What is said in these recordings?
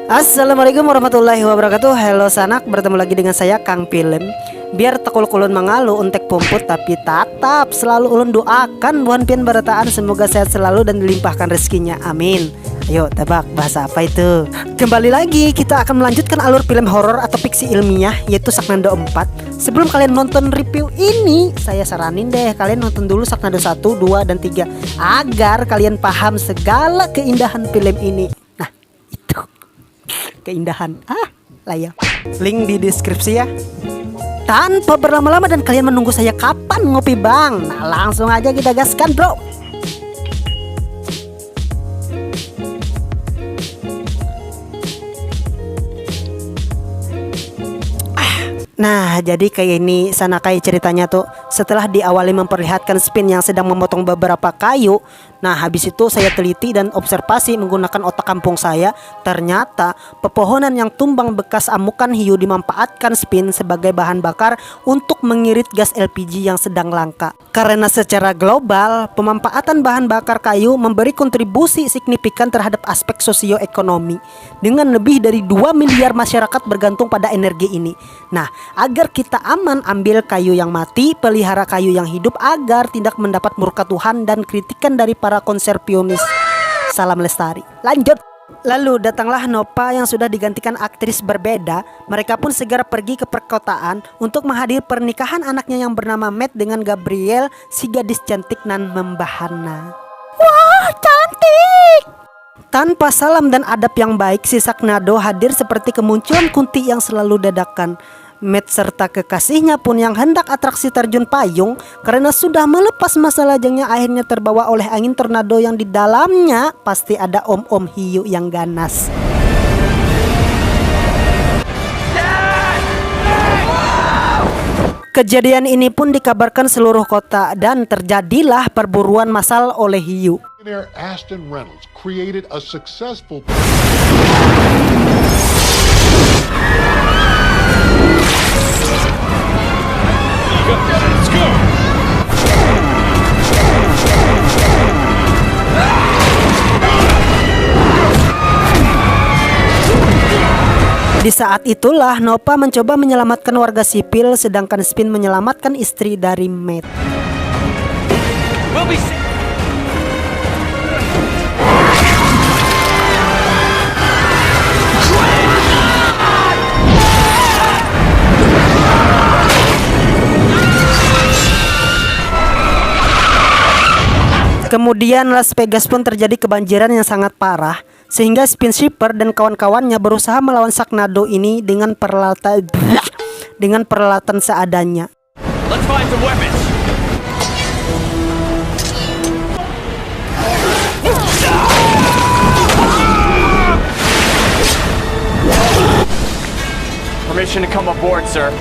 Assalamualaikum warahmatullahi wabarakatuh. Halo sanak, bertemu lagi dengan saya Kang Film. Biar tekul kulun mengalu untek pumput, tapi tatap selalu ulun doakan buhan pian barataan semoga sehat selalu dan dilimpahkan rezekinya. Amin. Ayo tebak bahasa apa itu? Kembali lagi kita akan melanjutkan alur film horor atau fiksi ilmiah, yaitu Saknado 4. Sebelum kalian nonton review ini, saya saranin deh kalian nonton dulu Saknado 1, 2, dan 3 agar kalian paham segala keindahan film ini. Nah, itu keindahan layar. Link di deskripsi ya. Tanpa berlama-lama dan kalian menunggu saya kapan ngopi bang, nah langsung aja kita gaskan bro. Nah, jadi kayak ini sana kayak ceritanya tuh. Setelah diawali memperlihatkan Spin yang sedang memotong beberapa kayu, nah habis itu saya teliti dan observasi menggunakan otak kampung saya. Ternyata pepohonan yang tumbang bekas amukan hiu dimanfaatkan Spin sebagai bahan bakar untuk mengirit gas LPG yang sedang langka. Karena secara global, pemanfaatan bahan bakar kayu memberi kontribusi signifikan terhadap aspek sosioekonomi. Dengan lebih dari 2 miliar masyarakat bergantung pada energi ini. Nah, agar kita aman, ambil kayu yang mati, pelihara kayu yang hidup agar tidak mendapat murka Tuhan dan kritikan dari para konservasionis. Salam lestari. Lanjut. Lalu datanglah Noppa yang sudah digantikan aktris berbeda. Mereka pun segera pergi ke perkotaan untuk menghadiri pernikahan anaknya yang bernama Matt dengan Gabriel, si gadis cantik nan membahana. Wah, cantik! Tanpa salam dan adab yang baik, si Saknado hadir seperti kemunculan Kunti yang selalu dadakan. Matt serta kekasihnya pun yang hendak atraksi terjun payung karena sudah melepas masa lajangnya akhirnya terbawa oleh angin tornado yang di dalamnya pasti ada om-om hiu yang ganas. Kejadian ini pun dikabarkan seluruh kota dan terjadilah perburuan massal oleh hiu. Aston Reynolds created a successful Let's go. Di saat itulah Noppa mencoba menyelamatkan warga sipil sedangkan Spin menyelamatkan istri dari Matt. Kemudian Las Vegas pun terjadi kebanjiran yang sangat parah sehingga Spin Shipper dan kawan-kawannya berusaha melawan Saknado ini dengan peralatan seadanya. Let's find some weapons. Permission to come aboard, sir.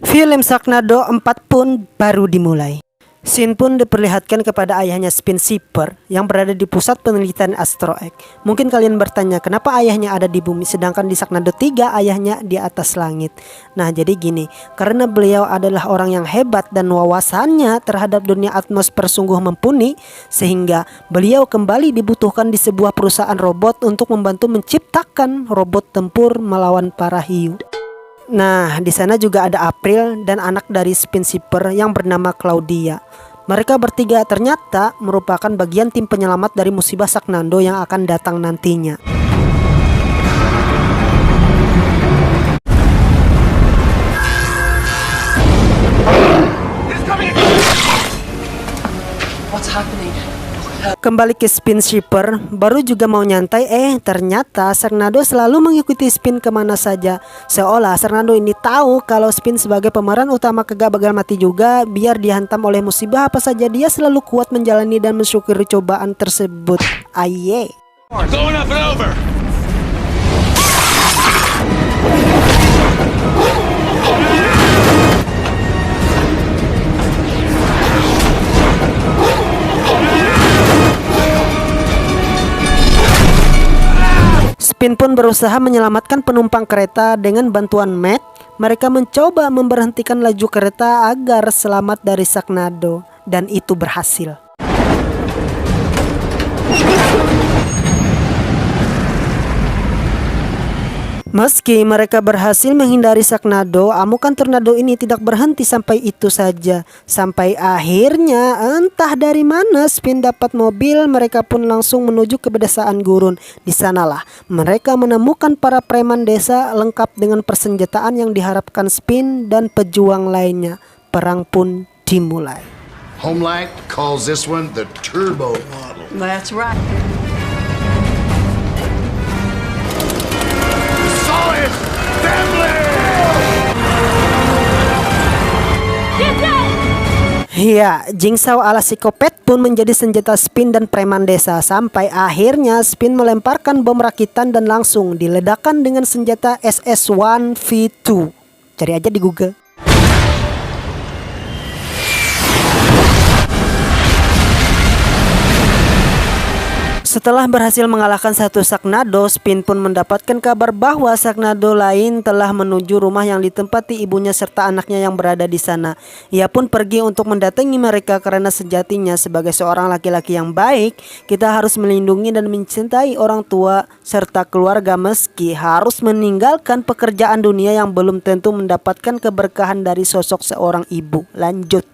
Film Saknado 4 pun baru dimulai. Scene pun diperlihatkan kepada ayahnya Spin Shipper yang berada di pusat penelitian Astro X. Mungkin kalian bertanya kenapa ayahnya ada di bumi sedangkan di Saknado 3 ayahnya di atas langit. Nah jadi gini, karena beliau adalah orang yang hebat dan wawasannya terhadap dunia atmosfer sungguh mumpuni, sehingga beliau kembali dibutuhkan di sebuah perusahaan robot untuk membantu menciptakan robot tempur melawan para hiu. Nah, di sana juga ada April dan anak dari Spin Shipper yang bernama Claudia. Mereka bertiga ternyata merupakan bagian tim penyelamat dari musibah Saknado yang akan datang nantinya. What's happening? Kembali ke Spin Shipper, baru juga mau nyantai, ternyata Saknado selalu mengikuti Spin kemana saja. Seolah Saknado ini tahu kalau Spin sebagai pemeran utama kagak bakal mati juga. Biar dihantam oleh musibah apa saja, dia selalu kuat menjalani dan mensyukuri cobaan tersebut. Aye. Going up and over. Spin pun berusaha menyelamatkan penumpang kereta dengan bantuan Matt. Mereka mencoba memberhentikan laju kereta agar selamat dari Saknado, dan itu berhasil. Meski mereka berhasil menghindari Sharknado, amukan tornado ini tidak berhenti sampai itu saja. Sampai akhirnya entah dari mana Spin dapat mobil, mereka pun langsung menuju ke pedesaan gurun. Di sanalah mereka menemukan para preman desa lengkap dengan persenjataan yang diharapkan Spin dan pejuang lainnya. Perang pun dimulai. Homelight calls this one the turbo model. That's right. Solid family! Ya, Jigsaw ala psikopat pun menjadi senjata Spin dan preman desa. Sampai akhirnya Spin melemparkan bom rakitan dan langsung diledakkan dengan senjata SS-1V2. Cari aja di Google. Setelah berhasil mengalahkan satu Sharknado, Spin pun mendapatkan kabar bahwa Sharknado lain telah menuju rumah yang ditempati ibunya serta anaknya yang berada di sana. Ia pun pergi untuk mendatangi mereka karena sejatinya sebagai seorang laki-laki yang baik, kita harus melindungi dan mencintai orang tua serta keluarga meski harus meninggalkan pekerjaan dunia yang belum tentu mendapatkan keberkahan dari sosok seorang ibu. Lanjut.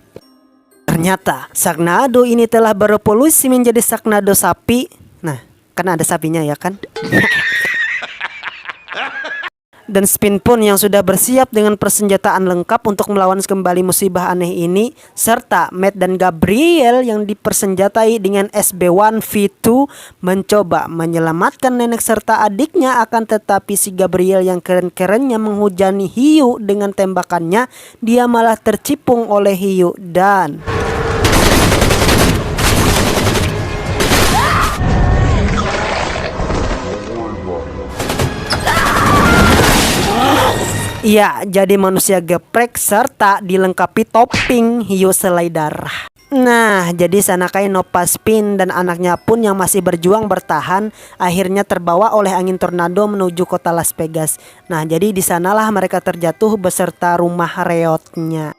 Ternyata Sharknado ini telah berevolusi menjadi Sharknado sapi. Nah, kan ada sapinya ya kan? Dan Spin pun yang sudah bersiap dengan persenjataan lengkap untuk melawan kembali musibah aneh ini, serta Matt dan Gabriel yang dipersenjatai dengan SB-1V2 mencoba menyelamatkan nenek serta adiknya, akan tetapi si Gabriel yang keren-kerennya menghujani hiu dengan tembakannya, dia malah tercipung oleh hiu dan iya, jadi manusia geprek serta dilengkapi topping hiu selai darah. Nah, jadi Sanakai Noppa Spin dan anaknya pun yang masih berjuang bertahan akhirnya terbawa oleh angin tornado menuju kota Las Vegas. Nah, jadi di sanalah mereka terjatuh beserta rumah reotnya.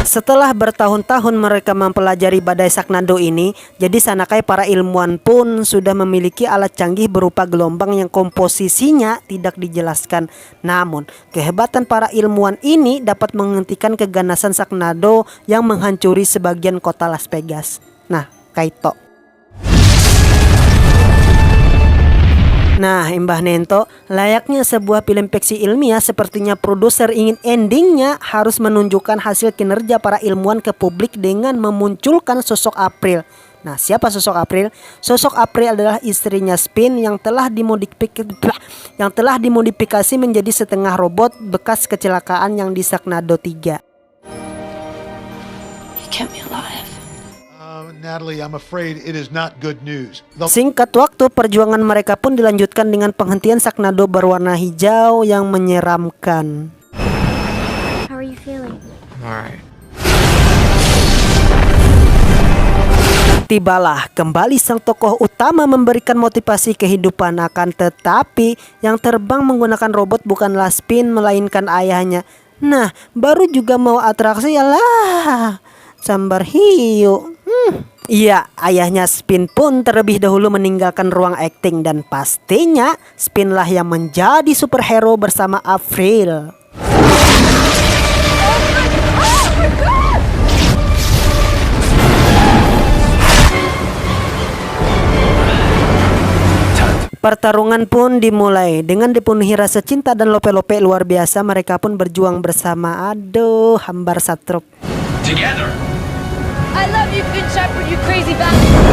Setelah bertahun-tahun mereka mempelajari badai Sharknado ini, jadi Sanakai para ilmuwan pun sudah memiliki alat canggih berupa gelombang yang komposisinya tidak dijelaskan. Namun, kehebatan para ilmuwan ini dapat menghentikan keganasan Sharknado yang menghancuri sebagian kota Las Vegas. Nah, Kaito. Nah, Mbah Nento, layaknya sebuah film fiksi ilmiah, sepertinya produser ingin endingnya harus menunjukkan hasil kinerja para ilmuwan ke publik dengan memunculkan sosok April. Nah, siapa sosok April? Sosok April adalah istrinya Spin yang telah dimodifikasi menjadi setengah robot bekas kecelakaan yang di Sharknado 3. You kept me alive. Natalie, I'm afraid it is not good news. Singkat waktu, perjuangan mereka pun dilanjutkan dengan penghentian Sharknado berwarna hijau yang menyeramkan. How are you feeling? Alright. Tibalah kembali sang tokoh utama memberikan motivasi kehidupan, akan tetapi yang terbang menggunakan robot bukanlah Spin melainkan ayahnya. Nah, baru juga mau atraksi, yalah, sambar hiu. Iya, ayahnya Spin pun terlebih dahulu meninggalkan ruang akting dan pastinya Spin lah yang menjadi superhero bersama April. Pertarungan pun dimulai dengan dipenuhi rasa cinta dan lope-lope luar biasa. Mereka pun berjuang bersama. Aduh, hambar satruk. Together. I love you, Good Shepherd, you crazy bastard!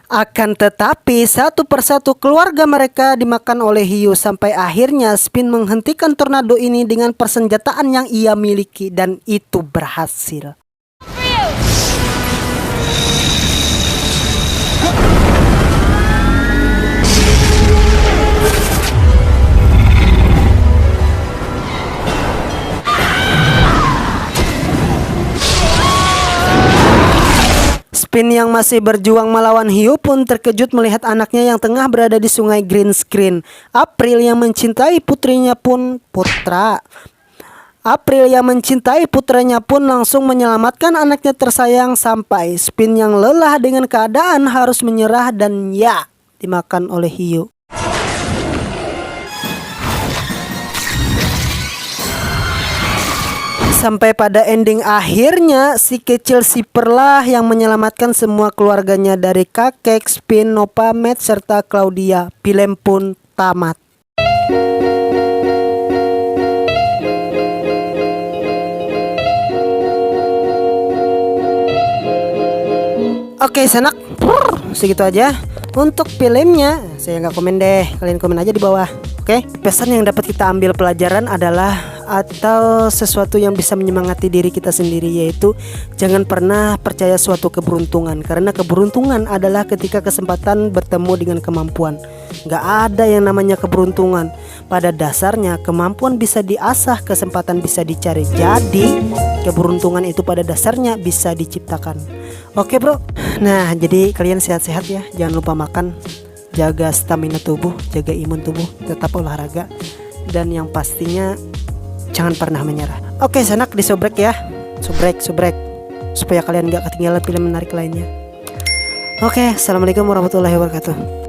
Akan tetapi satu persatu keluarga mereka dimakan oleh hiu sampai akhirnya Spin menghentikan tornado ini dengan persenjataan yang ia miliki dan itu berhasil. Spin yang masih berjuang melawan hiu pun terkejut melihat anaknya yang tengah berada di sungai green screen. April yang mencintai putrinya pun putranya pun langsung menyelamatkan anaknya tersayang sampai Spin yang lelah dengan keadaan harus menyerah dan ya, dimakan oleh hiu. Sampai pada ending akhirnya si kecil Zipper lah yang menyelamatkan semua keluarganya dari kakek, Spin, Nova, Matt, serta Claudia. Film pun tamat. Oke sanak, segitu aja untuk filmnya. Saya nggak komen deh, kalian komen aja di bawah. Oke, pesan yang dapat kita ambil pelajaran adalah atau sesuatu yang bisa menyemangati diri kita sendiri, yaitu jangan pernah percaya suatu keberuntungan, karena keberuntungan adalah ketika kesempatan bertemu dengan kemampuan. Nggak ada yang namanya keberuntungan. Pada dasarnya kemampuan bisa diasah, kesempatan bisa dicari. Jadi keberuntungan itu pada dasarnya bisa diciptakan. Oke bro, nah jadi kalian sehat-sehat ya, jangan lupa makan, jaga stamina tubuh, jaga imun tubuh, tetap olahraga, dan yang pastinya jangan pernah menyerah. Oke sanak, disobrek ya, subrek supaya kalian gak ketinggalan film menarik lainnya. Oke, assalamualaikum warahmatullahi wabarakatuh.